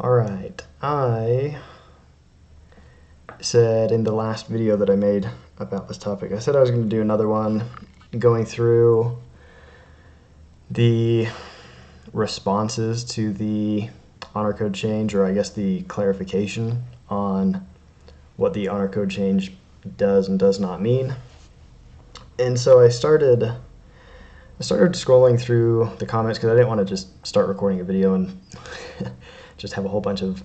Alright, I said in the last video that I made about this topic, I said I was going to do another one going through the responses to the honor code change, or I guess the clarification on what the honor code change does and does not mean. And so I started scrolling through the comments because I didn't want to just start recording a video and just have a whole bunch of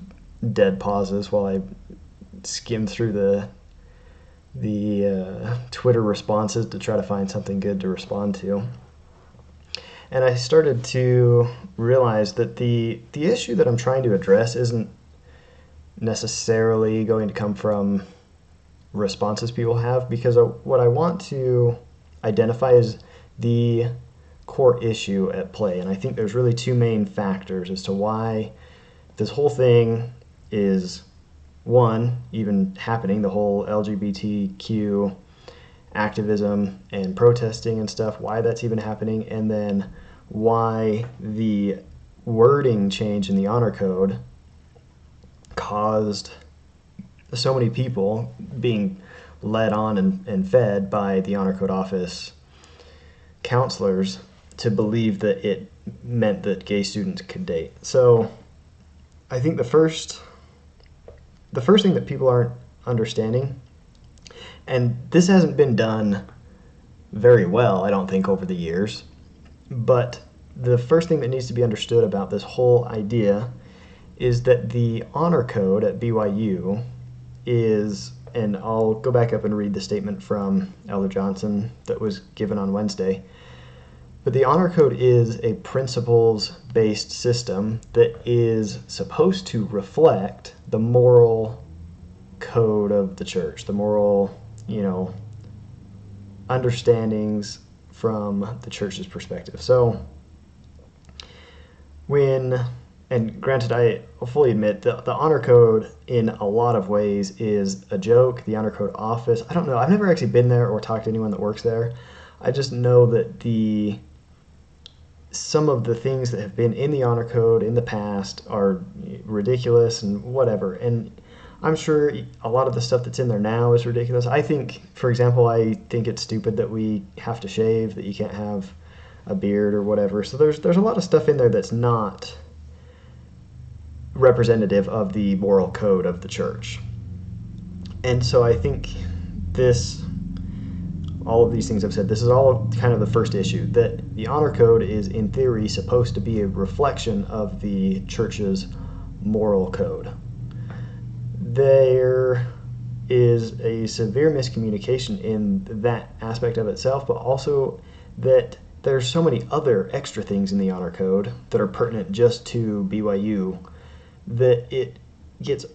dead pauses while I skimmed through the Twitter responses to try to find something good to respond to. And I started to realize that the issue that I'm trying to address isn't necessarily going to come from responses people have, because what I want to identify is the core issue at play. And I think there's really two main factors as to why this whole thing is, one, even happening, the whole LGBTQ activism and protesting and stuff, why that's even happening, and then why the wording change in the honor code caused so many people being led on and fed by the honor code office counselors to believe that it meant that gay students could date. So I think the first thing that people aren't understanding, and this hasn't been done very well, I don't think, over the years, but the first thing that needs to be understood about this whole idea is that the honor code at BYU is, and I'll go back up and read the statement from Elder Johnson that was given on Wednesday, but the honor code is a principles-based system that is supposed to reflect the moral code of the church, the moral, understandings from the church's perspective. So and granted, I fully admit the honor code in a lot of ways is a joke. The honor code office, I don't know, I've never actually been there or talked to anyone that works there. I just know that some of the things that have been in the honor code in the past are ridiculous and whatever. And I'm sure a lot of the stuff that's in there now is ridiculous. I think, for example, I think it's stupid that we have to shave, that you can't have a beard or whatever. So there's a lot of stuff in there that's not representative of the moral code of the church. And so I think all of these things I've said, this is all kind of the first issue, that the honor code is, in theory, supposed to be a reflection of the church's moral code. There is a severe miscommunication in that aspect of itself, but also that there's so many other extra things in the honor code that are pertinent just to BYU that it gets,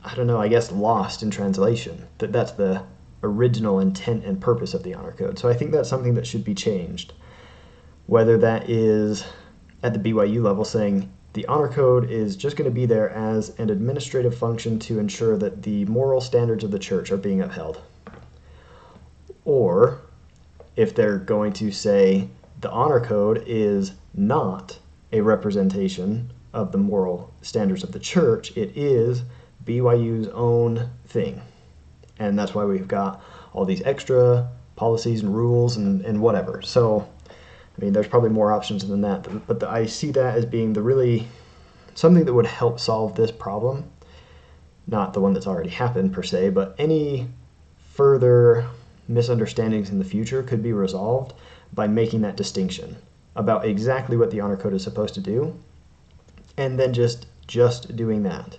I don't know, I guess lost in translation, that's the original intent and purpose of the honor code. So I think that's something that should be changed, whether that is at the BYU level saying the honor code is just going to be there as an administrative function to ensure that the moral standards of the church are being upheld, or if they're going to say the honor code is not a representation of the moral standards of the church, it is BYU's own thing. And that's why we've got all these extra policies and rules and whatever. So, I mean, there's probably more options than that, but I see that as being something that would help solve this problem. Not the one that's already happened per se, but any further misunderstandings in the future could be resolved by making that distinction about exactly what the honor code is supposed to do, and then just doing that.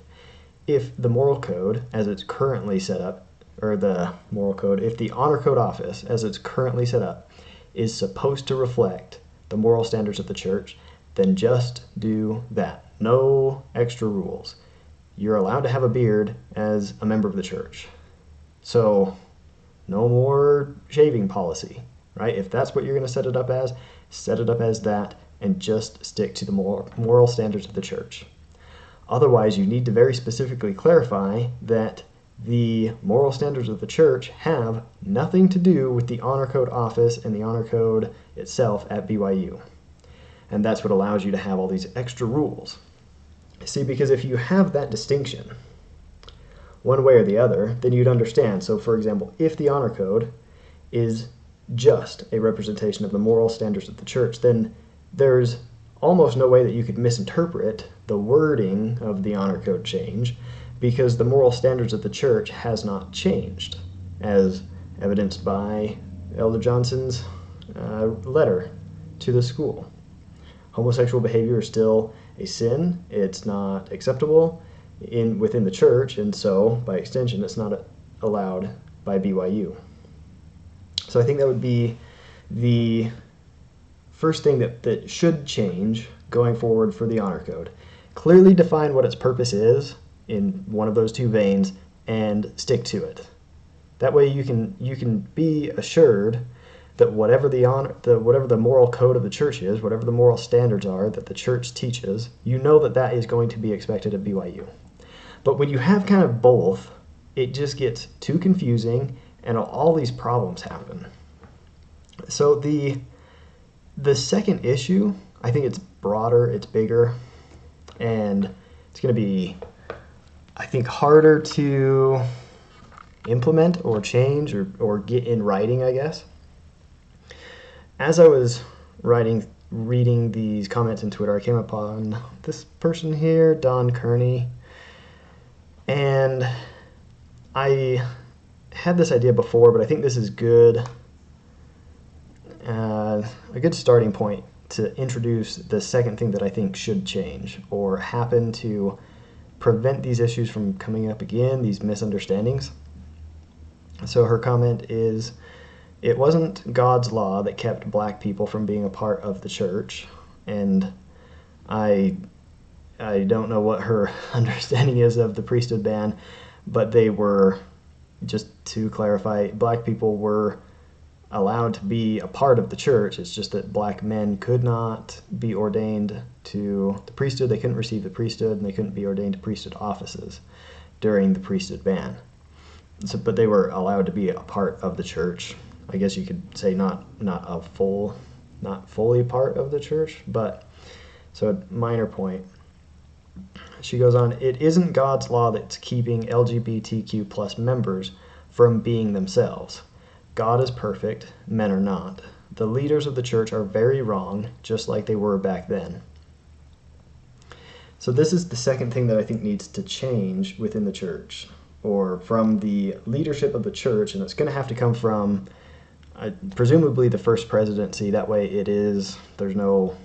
If the moral code, as it's currently set up, or the moral code, if the honor code office, as it's currently set up, is supposed to reflect the moral standards of the church, then just do that. No extra rules. You're allowed to have a beard as a member of the church. So no more shaving policy, right? If that's what you're going to set it up as that, and just stick to the moral standards of the church. Otherwise, you need to very specifically clarify that the moral standards of the church have nothing to do with the honor code office and the honor code itself at BYU. And that's what allows you to have all these extra rules. See, because if you have that distinction, one way or the other, then you'd understand. So, for example, if the honor code is just a representation of the moral standards of the church, then there's almost no way that you could misinterpret the wording of the honor code change, because the moral standards of the church has not changed, as evidenced by Elder Johnson's letter to the school. Homosexual behavior is still a sin. It's not acceptable within the church, and so by extension it's not allowed by BYU. So I think that would be the first thing that should change going forward for the honor code. Clearly define what its purpose is in one of those two veins and stick to it. That way you can be assured that whatever the moral code of the church is, whatever the moral standards are that the church teaches, you know that is going to be expected at BYU. But when you have kind of both, it just gets too confusing and all these problems happen. So the second issue, I think it's broader, it's bigger, and it's going to be, I think, harder to implement or change or get in writing, I guess. As I was reading these comments in Twitter, I came upon this person here, Don Kearney, and I had this idea before, but I think this is good, a good starting point to introduce the second thing that I think should change or happen to prevent these issues from coming up again, these misunderstandings. So her comment is, it wasn't God's law that kept black people from being a part of the church, and I don't know what her understanding is of the priesthood ban, but they were, just to clarify, black people were allowed to be a part of the church. It's just that black men could not be ordained to the priesthood. They couldn't receive the priesthood, and they couldn't be ordained to priesthood offices during the priesthood ban. So, but they were allowed to be a part of the church. I guess you could say not fully part of the church, but so a minor point. She goes on, it isn't God's law that's keeping LGBTQ plus members from being themselves. God is perfect, men are not. The leaders of the church are very wrong, just like they were back then. So this is the second thing that I think needs to change within the church, or from the leadership of the church, and it's going to have to come from presumably the first presidency. That way there's no,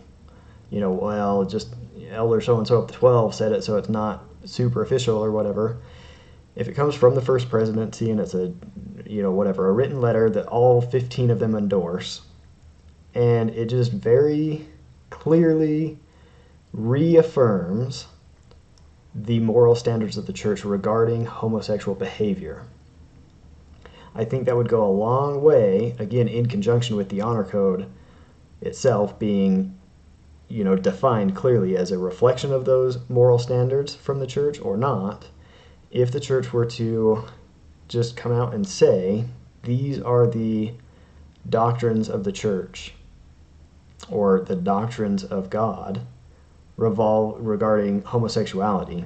well, just Elder so-and-so of the 12 said it, so it's not super official or whatever. If it comes from the first presidency and it's a written letter that all 15 of them endorse, and it just very clearly reaffirms the moral standards of the church regarding homosexual behavior. I think that would go a long way, again, in conjunction with the honor code itself being, defined clearly as a reflection of those moral standards from the church or not. If the church were to just come out and say, these are the doctrines of the church or the doctrines of God regarding homosexuality,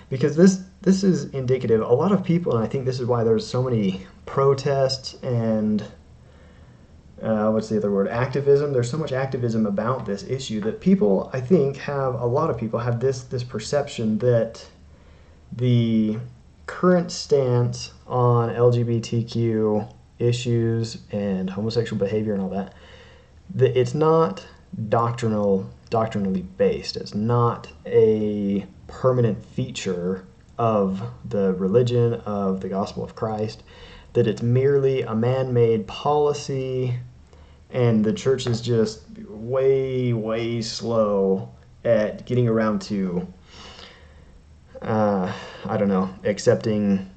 because this is indicative. A lot of people, and I think this is why there's so many protests and activism. There's so much activism about this issue that people, I think, a lot of people have this perception that the current stance on LGBTQ issues and homosexual behavior and all that it's not doctrinally based. It's not a permanent feature of the religion of the gospel of Christ, that it's merely a man-made policy, and the church is just way, way slow at getting around to accepting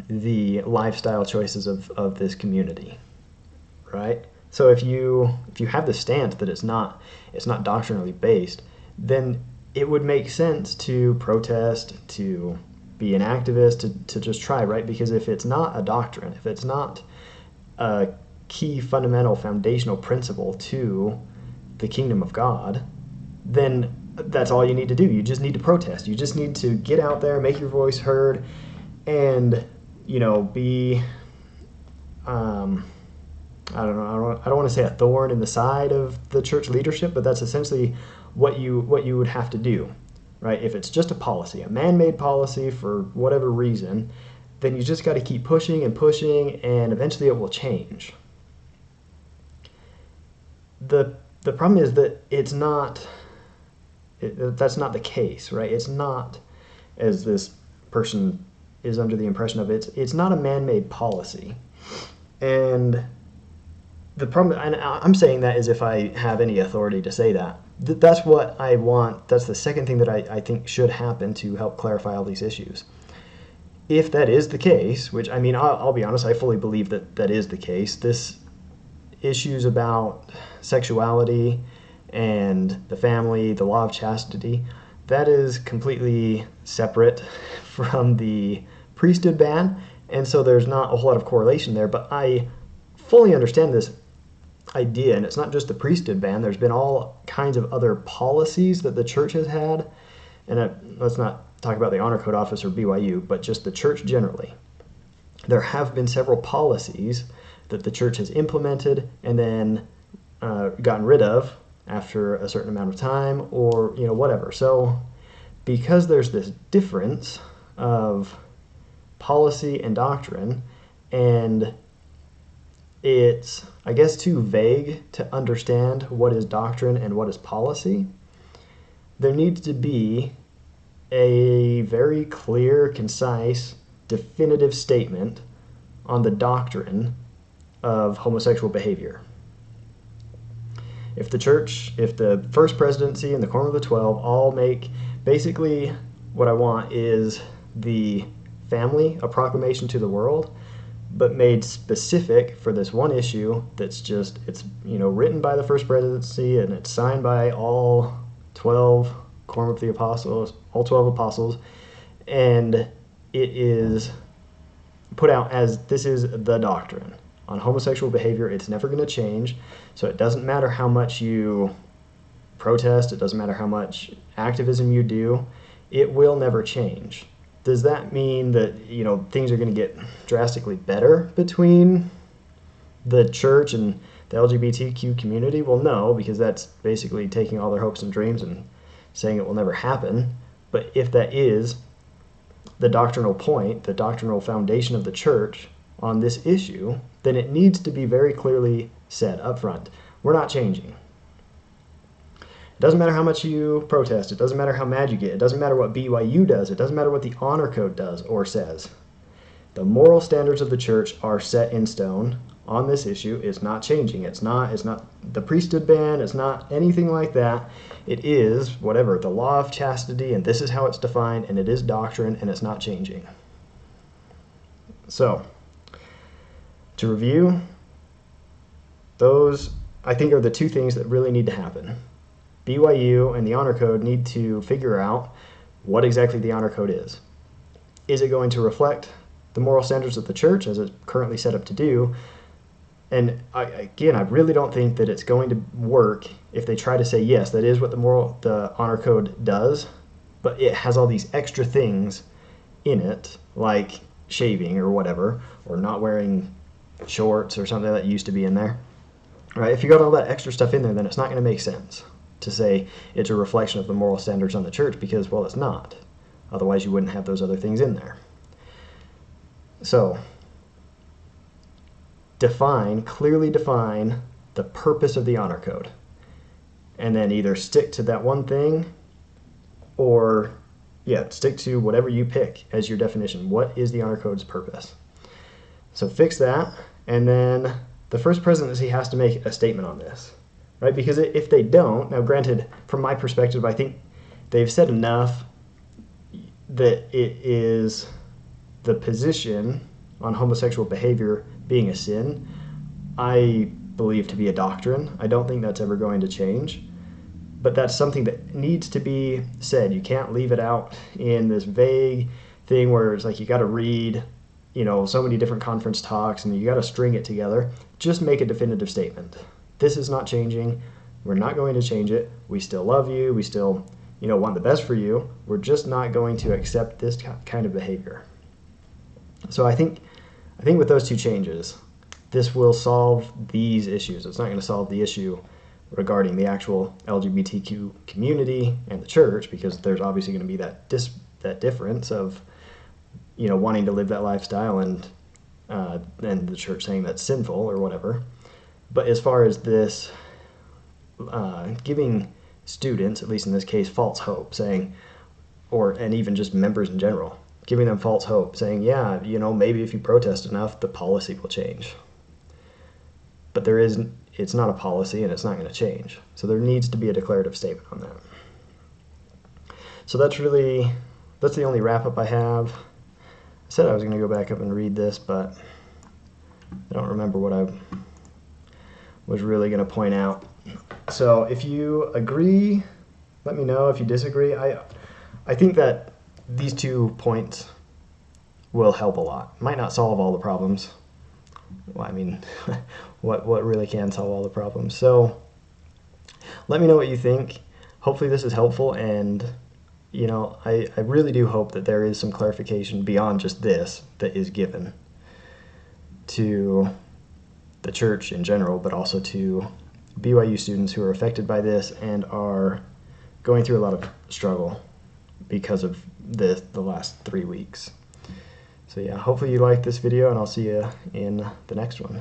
the lifestyle choices of this community, right? So if you have the stance that it's not doctrinally based, then it would make sense to protest, to be an activist, to just try, right? Because if it's not a doctrine, if it's not a key fundamental foundational principle to the kingdom of God, then that's all you need to do. You just need to protest. You just need to get out there, make your voice heard, and be I don't know. I don't want to say a thorn in the side of the church leadership, but that's essentially what you would have to do, right? If it's just a policy, a man-made policy for whatever reason, then you just got to keep pushing and pushing, and eventually it will change. The problem is that it's not. That's not the case, right? It's not, as this person is under the impression of, it's not a man-made policy. And the problem, and I'm saying that as if I have any authority to say that. That's what I want. That's the second thing that I think should happen to help clarify all these issues. If that is the case, which, I mean, I'll be honest, I fully believe that is the case. This issues about sexuality and the family, the law of chastity, that is completely separate from the priesthood ban, and so there's not a whole lot of correlation there. But I fully understand this idea, and it's not just the priesthood ban. There's been all kinds of other policies that the church has had, and let's not talk about the Honor Code Office or BYU, but just the church generally. There have been several policies that the church has implemented and then gotten rid of after a certain amount of time, or whatever. So because there's this difference of policy and doctrine, and it's, I guess, too vague to understand what is doctrine and what is policy, there needs to be a very clear, concise, definitive statement on the doctrine of homosexual behavior. If the church, if the First Presidency and the Quorum of the 12 all make, basically what I want is the family a proclamation to the world, but made specific for this one issue that's just, it's written by the First Presidency and it's signed by all 12 Quorum of the Apostles, all 12 apostles, and it is put out as, this is the doctrine on homosexual behavior. It's never going to change, so it doesn't matter how much you protest, it doesn't matter how much activism you do, it will never change. Does that mean that things are going to get drastically better between the church and the LGBTQ community? Well, no, because that's basically taking all their hopes and dreams and saying it will never happen. But if that is the doctrinal point, the doctrinal foundation of the church on this issue, then it needs to be very clearly said up front. We're not changing. It doesn't matter how much you protest. It doesn't matter how mad you get. It doesn't matter what BYU does. It doesn't matter what the Honor Code does or says. The moral standards of the church are set in stone on this issue. It's not changing. It's not the priesthood ban. It's not anything like that. It is whatever, the law of chastity, and this is how it's defined, and it is doctrine, and it's not changing. So, to review, those, I think, are the two things that really need to happen. BYU and the Honor Code need to figure out what exactly the Honor Code is. Is it going to reflect the moral standards of the church as it's currently set up to do? And I really don't think that it's going to work if they try to say, yes, that is what the Honor Code does, but it has all these extra things in it, like shaving or whatever, or not wearing shorts or something that used to be in there. Right? If you got all that extra stuff in there, then it's not going to make sense to say it's a reflection of the moral standards on the church, because, well, it's not. Otherwise, you wouldn't have those other things in there. So, clearly define the purpose of the Honor Code, and then either stick to that one thing or, stick to whatever you pick as your definition. What is the Honor Code's purpose? So fix that, and then the First Presidency has to make a statement on this, right? Because if they don't, now granted, from my perspective, I think they've said enough that it is the position on homosexual behavior being a sin, I believe to be a doctrine. I don't think that's ever going to change. But that's something that needs to be said. You can't leave it out in this vague thing where it's like you got to read, so many different conference talks and you got to string it together. Just make a definitive statement. This is not changing. We're not going to change it. We still love you. We still want the best for you. We're just not going to accept this kind of behavior. So I think with those two changes, this will solve these issues. It's not going to solve the issue regarding the actual LGBTQ community and the church, because there's obviously going to be that difference of wanting to live that lifestyle and the church saying that's sinful or whatever. But as far as this giving students, at least in this case, false hope, saying, and even just members in general, giving them false hope, saying, yeah, maybe if you protest enough, the policy will change. But it's not a policy, and it's not going to change. So there needs to be a declarative statement on that. So that's the only wrap up I have. I said I was going to go back up and read this, but I don't remember what I was really going to point out. So if you agree, let me know. If you disagree, I think that these 2 points will help a lot. Might not solve all the problems. Well, I mean, what really can solve all the problems? So let me know what you think. Hopefully this is helpful, and I really do hope that there is some clarification beyond just this that is given to the church in general, but also to BYU students who are affected by this and are going through a lot of struggle because of the last 3 weeks. So yeah, hopefully you liked this video, and I'll see you in the next one.